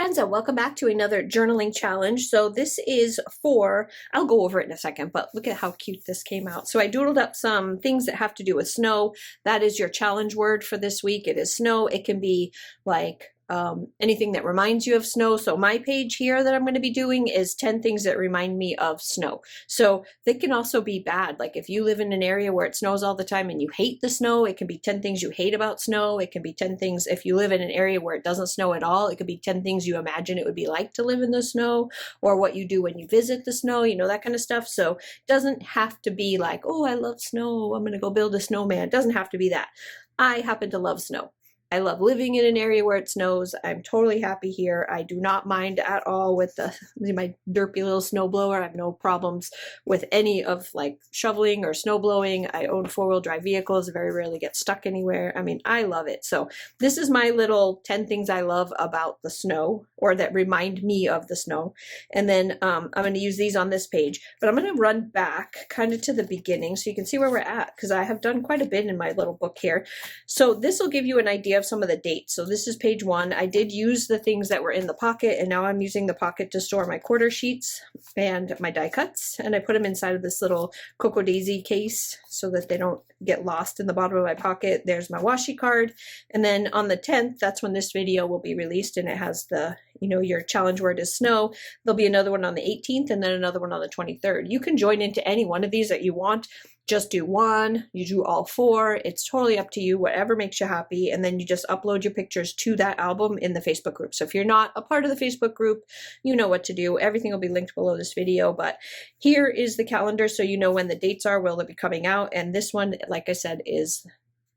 friends, and welcome back to another journaling challenge. So this is for, I'll go over it in a second, but look at how cute this came out. So I doodled up some things that have to do with snow. That is your challenge word for this week. It is snow. It can be like anything that reminds you of snow. So my page here that I'm going to be doing is 10 things that remind me of snow. So they can also be bad. Like if you live in an area where it snows all the time and you hate the snow, it can be 10 things you hate about snow. It can be 10 things if you live in an area where it doesn't snow at all. It could be 10 things you imagine it would be like to live in the snow, or what you do when you visit the snow, you know, that kind of stuff. So it doesn't have to be like, oh, I love snow, I'm going to go build a snowman. It doesn't have to be that. I happen to love snow. I love living in an area where it snows. I'm totally happy here. I do not mind at all with my derpy little snow blower. I have no problems with any of like shoveling or snow blowing. I own 4-wheel drive vehicles. I very rarely get stuck anywhere. I mean, I love it. So this is my little 10 things I love about the snow, or that remind me of the snow. And then I'm going to use these on this page, but I'm going to run back kind of to the beginning so you can see where we're at, because I have done quite a bit in my little book here. So this will give you an idea of some of the dates. So this is page 1. I did use the things that were in the pocket, and now I'm using the pocket to store my quarter sheets and my die cuts, and I put them inside of this little Cocoa Daisy case so that they don't get lost in the bottom of my pocket. There's my washi card, and then on the 10th, that's when this video will be released, and it has the, you know, your challenge word is snow. There'll be another one on the 18th and then another one on the 23rd. You can join into any one of these that you want. Just do one, you do all 4. It's totally up to you, whatever makes you happy. And then you just upload your pictures to that album in the Facebook group. So if you're not a part of the Facebook group, you know what to do. Everything will be linked below this video, but here is the calendar so you know when the dates are, will it be coming out. And this one, like I said, is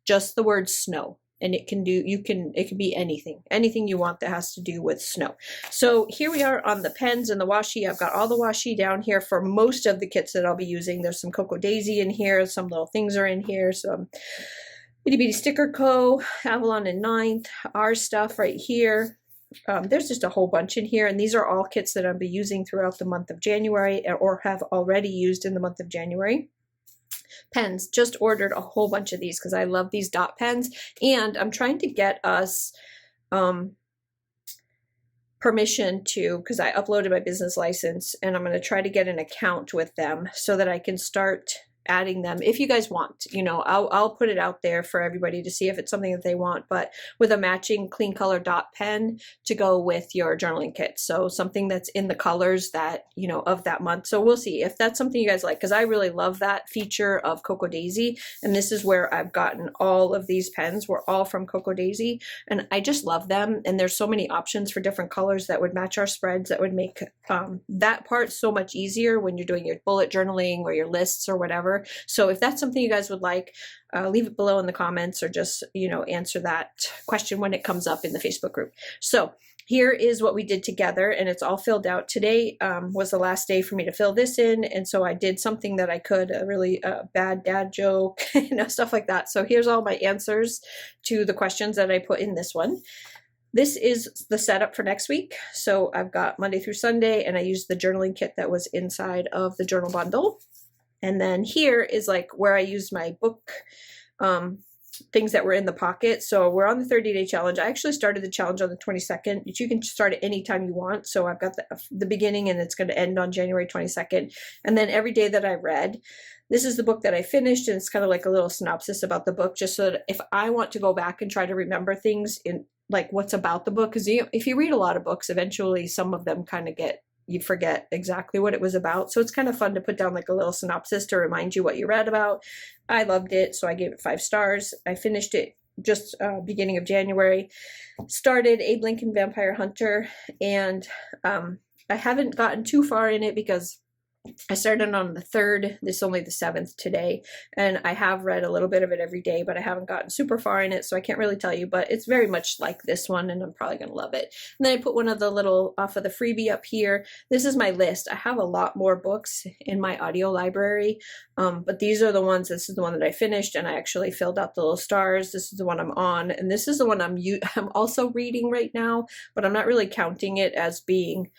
just the word snow. And it can be anything you want that has to do with snow. So here we are on the pens and the washi. I've got all the washi down here for most of the kits that I'll be using. There's some Cocoa Daisy in here. Some little things are in here. Some Itty Bitty Sticker Co., Avalon and Ninth, our stuff right here. There's just a whole bunch in here, and these are all kits that I'll be using throughout the month of January, or have already used in the month of January. Pens, just ordered a whole bunch of these because I love these dot pens, and I'm trying to get us permission to, because I uploaded my business license, and I'm going to try to get an account with them so that I can start adding them if you guys want. You know, I'll put it out there for everybody to see if it's something that they want, but with a matching clean color dot pen to go with your journaling kit. So something that's in the colors that, you know, of that month. So we'll see if that's something you guys like, because I really love that feature of Cocoa Daisy, and this is where I've gotten all of these pens. Were all from Cocoa Daisy, and I just love them. And there's so many options for different colors that would match our spreads, that would make that part so much easier when you're doing your bullet journaling or your lists or whatever. So if that's something you guys would like, leave it below in the comments, or just, you know, answer that question when it comes up in the Facebook group. So here is what we did together, and it's all filled out. Today was the last day for me to fill this in, and so I did something that I could, a really bad dad joke, you know, stuff like that. So here's all my answers to the questions that I put in this one. This is the setup for next week. So I've got Monday through Sunday, and I used the journaling kit that was inside of the journal bundle. And then here is like where I used my book things that were in the pocket. So we're on the 30-day challenge. I actually started the challenge on the 22nd. You can start it anytime you want. So I've got the beginning, and it's going to end on January 22nd. And then every day that I read, this is the book that I finished, and it's kind of like a little synopsis about the book, just so that if I want to go back and try to remember things in like what's about the book, because if you read a lot of books, eventually some of them kind of you forget exactly what it was about. So it's kind of fun to put down like a little synopsis to remind you what you read about. I loved it, so I gave it 5 stars. I finished it just beginning of January. Started Abe Lincoln Vampire Hunter, and I haven't gotten too far in it because I started on the 3rd. This is only the 7th today, and I have read a little bit of it every day, but I haven't gotten super far in it, so I can't really tell you, but it's very much like this one, and I'm probably going to love it. And then I put one of the little off of the freebie up here. This is my list. I have a lot more books in my audio library, but these are the ones. This is the one that I finished, and I actually filled out the little stars. This is the one I'm on, and this is the one I'm also reading right now, but I'm not really counting it as being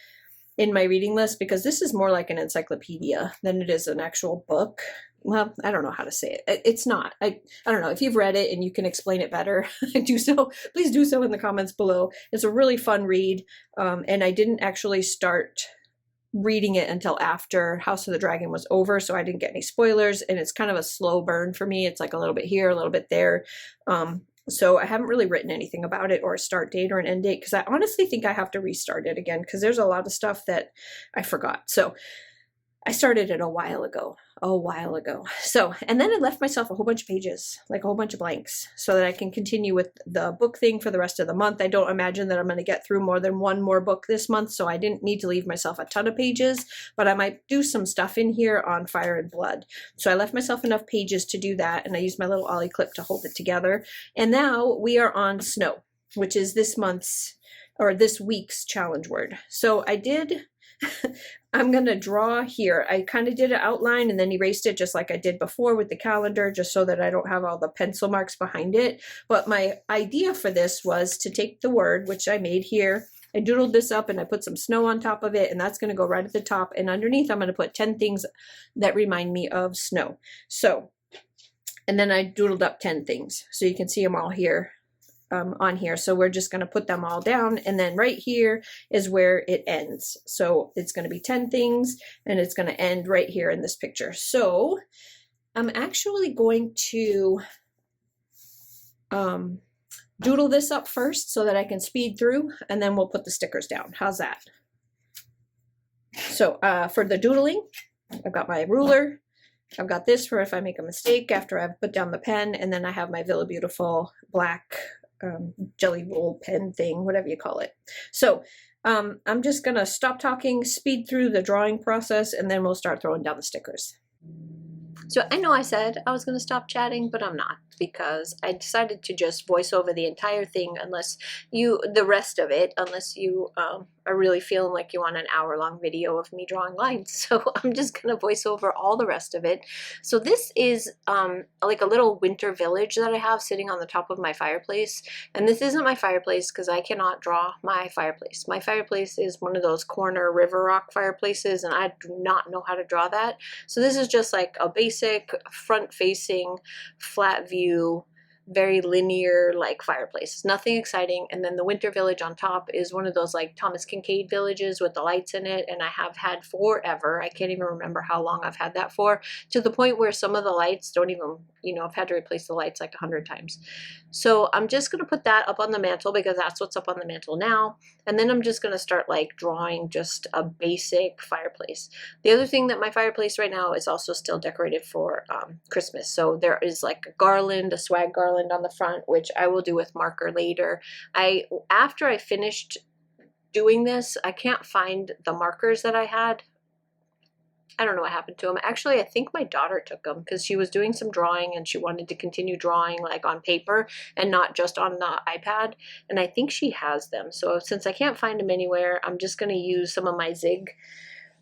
in my reading list because this is more like an encyclopedia than it is an actual book. well, I don't know how to say it. It's not. I don't know if you've read it and you can explain it better. Do so. Please do so in the comments below. It's a really fun read, and I didn't actually start reading it until after House of the Dragon was over, so I didn't get any spoilers, and it's kind of a slow burn for me. It's like a little bit here, a little bit there. So I haven't really written anything about it or a start date or an end date, because I honestly think I have to restart it again, because there's a lot of stuff that I forgot. So I started it a while ago. So, and then I left myself a whole bunch of pages, like a whole bunch of blanks, so that I can continue with the book thing for the rest of the month. I don't imagine that I'm going to get through more than one more book this month, so I didn't need to leave myself a ton of pages, but I might do some stuff in here on Fire and Blood. So I left myself enough pages to do that, and I used my little Ollie clip to hold it together. And now we are on Snow, which is this week's challenge word. So I did... I'm going to draw here. I kind of did an outline and then erased it just like I did before with the calendar, just so that I don't have all the pencil marks behind it. But my idea for this was to take the word, which I made here. I doodled this up and I put some snow on top of it, and that's going to go right at the top. And underneath, I'm going to put 10 things that remind me of snow. So, and then I doodled up 10 things. So you can see them all here. On here. So we're just going to put them all down, and then right here is where it ends. So it's going to be 10 things, and it's going to end right here in this picture. So I'm actually going to doodle this up first so that I can speed through, and then we'll put the stickers down. How's that? So for the doodling, I've got my ruler. I've got this for if I make a mistake after I've put down the pen, and then I have my Villa Beautiful black jelly roll pen thing, whatever you call it. So I'm just gonna stop talking, speed through the drawing process, and then we'll start throwing down the stickers. So I know I said I was going to stop chatting, but I'm not, because I decided to just voice over the entire thing unless you are really feeling like you want an hour-long video of me drawing lines. So I'm just going to voice over all the rest of it. So this is like a little winter village that I have sitting on the top of my fireplace. And this isn't my fireplace because I cannot draw my fireplace. My fireplace is one of those corner river rock fireplaces, and I do not know how to draw that. So this is just like a basic front-facing flat view, very linear like fireplace. Nothing exciting. And then the winter village on top is one of those like Thomas Kincaid villages with the lights in it, and I have had forever. I can't even remember how long I've had that for, to the point where some of the lights don't even, I've had to replace the lights like 100 times. So I'm just going to put that up on the mantle because that's what's up on the mantle now. And then I'm just going to start like drawing just a basic fireplace. The other thing that my fireplace right now is also still decorated for Christmas. So there is like a garland, a swag garland on the front, which I will do with marker later. After I finished doing this, I can't find the markers that I had. I don't know what happened to them. Actually, I think my daughter took them because she was doing some drawing and she wanted to continue drawing like on paper and not just on the iPad. And I think she has them. So since I can't find them anywhere, I'm just going to use some of my Zig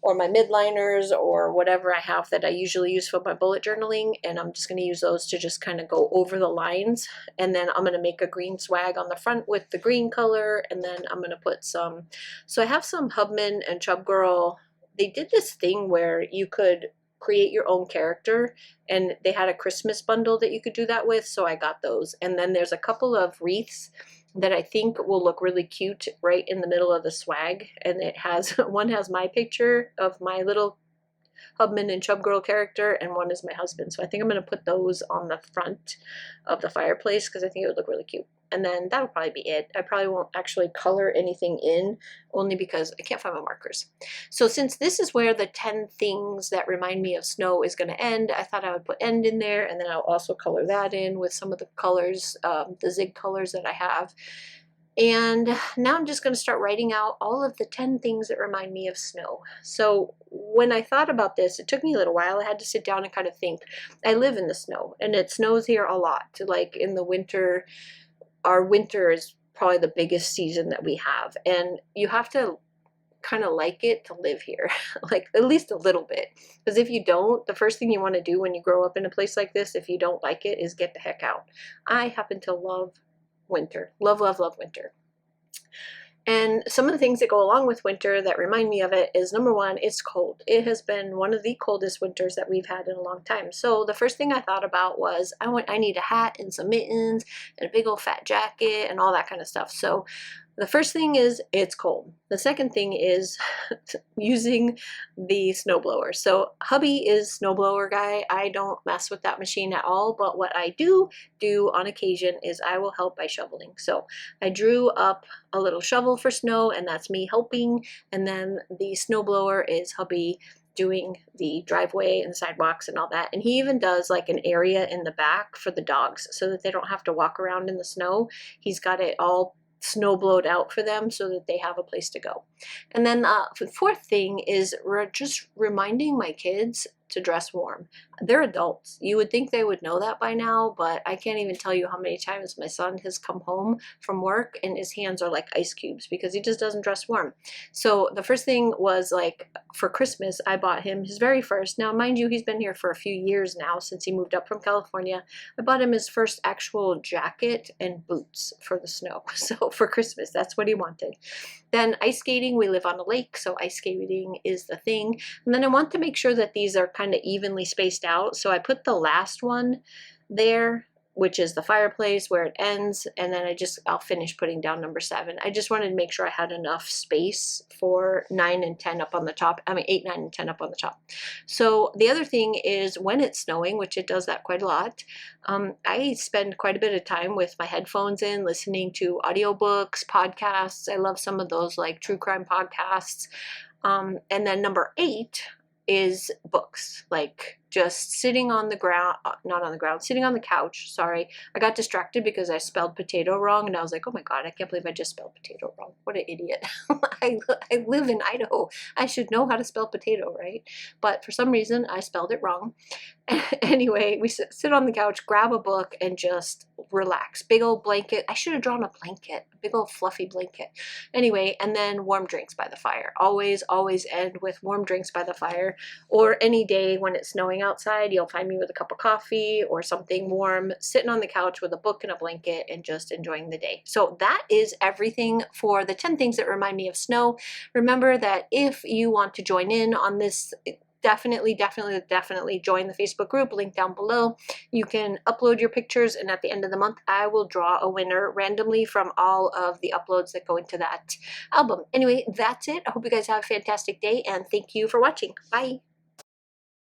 or my midliners or whatever I have that I usually use for my bullet journaling. And I'm just going to use those to just kind of go over the lines. And then I'm going to make a green swag on the front with the green color. And then I'm going to put some, so I have some Hubman and Chub Girl. They did this thing where you could create your own character, and they had a Christmas bundle that you could do that with, so I got those. And then there's a couple of wreaths that I think will look really cute right in the middle of the swag, and it has, one has my picture of my little Hubman and Chub Girl character, and one is my husband. So I think I'm going to put those on the front of the fireplace because I think it would look really cute. And then that'll probably be it. I probably won't actually color anything in, only because I can't find my markers. So since this is where the 10 things that remind me of snow is going to end, I thought I would put end in there, and then I'll also color that in with some of the colors, the Zig colors that I have. And now I'm just going to start writing out all of the 10 things that remind me of snow. So when I thought about this, it took me a little while. I had to sit down and kind of think. I live in the snow, and it snows here a lot. Like in the winter, our winter is probably the biggest season that we have. And you have to kind of like it to live here, like at least a little bit. Because if you don't, the first thing you want to do when you grow up in a place like this, if you don't like it, is get the heck out. I happen to love winter. Love, love, love winter. And some of the things that go along with winter that remind me of it is, number one, it's cold. It has been one of the coldest winters that we've had in a long time. So the first thing I thought about was I need a hat and some mittens and a big old fat jacket and all that kind of stuff. So the first thing is it's cold. The second thing is using the snowblower. So hubby is snowblower guy. I don't mess with that machine at all, but what I do on occasion is I will help by shoveling. So I drew up a little shovel for snow, and that's me helping, and then the snowblower is hubby doing the driveway and the sidewalks and all that. And he even does like an area in the back for the dogs so that they don't have to walk around in the snow. He's got it all snow blowed out for them so that they have a place to go. And then the fourth thing is just reminding my kids to dress warm. They're adults. You would think they would know that by now, but I can't even tell you how many times my son has come home from work and his hands are like ice cubes because he just doesn't dress warm. So the first thing was, like, for Christmas, I bought him his very first, now mind you, he's been here for a few years now since he moved up from California. I bought him his first actual jacket and boots for the snow. So for Christmas, that's what he wanted. Then ice skating, we live on a lake, so ice skating is the thing. And then I want to make sure that these are kind of evenly spaced out. So I put the last one there, which is the fireplace where it ends, and then I'll finish putting down number 7. I just wanted to make sure I had enough space for 9 and 10 up on the top. I mean 8, 9, and 10 up on the top. So the other thing is, when it's snowing, which it does that quite a lot, I spend quite a bit of time with my headphones in, listening to audiobooks, podcasts. I love some of those, like true crime podcasts. And then number 8 is books, like just sitting on the ground, not on the ground, sitting on the couch. Sorry, I got distracted because I spelled potato wrong, and I was like, oh my god, I can't believe I just spelled potato wrong. What an idiot. I live in Idaho. I should know how to spell potato, right? But for some reason, I spelled it wrong. Anyway, we sit on the couch, grab a book, and just relax. Big old blanket. I should have drawn a blanket, a big old fluffy blanket. Anyway, and then warm drinks by the fire. Always end with warm drinks by the fire. Or any day when it's snowing outside, you'll find me with a cup of coffee or something warm, sitting on the couch with a book and a blanket and just enjoying the day. So that is everything for the 10 things that remind me of snow. Remember that if you want to join in on this, definitely join the Facebook group, link down below. You can upload your pictures, and at the end of the month, I will draw a winner randomly from all of the uploads that go into that album. Anyway, that's it. I hope you guys have a fantastic day, and thank you for watching. Bye.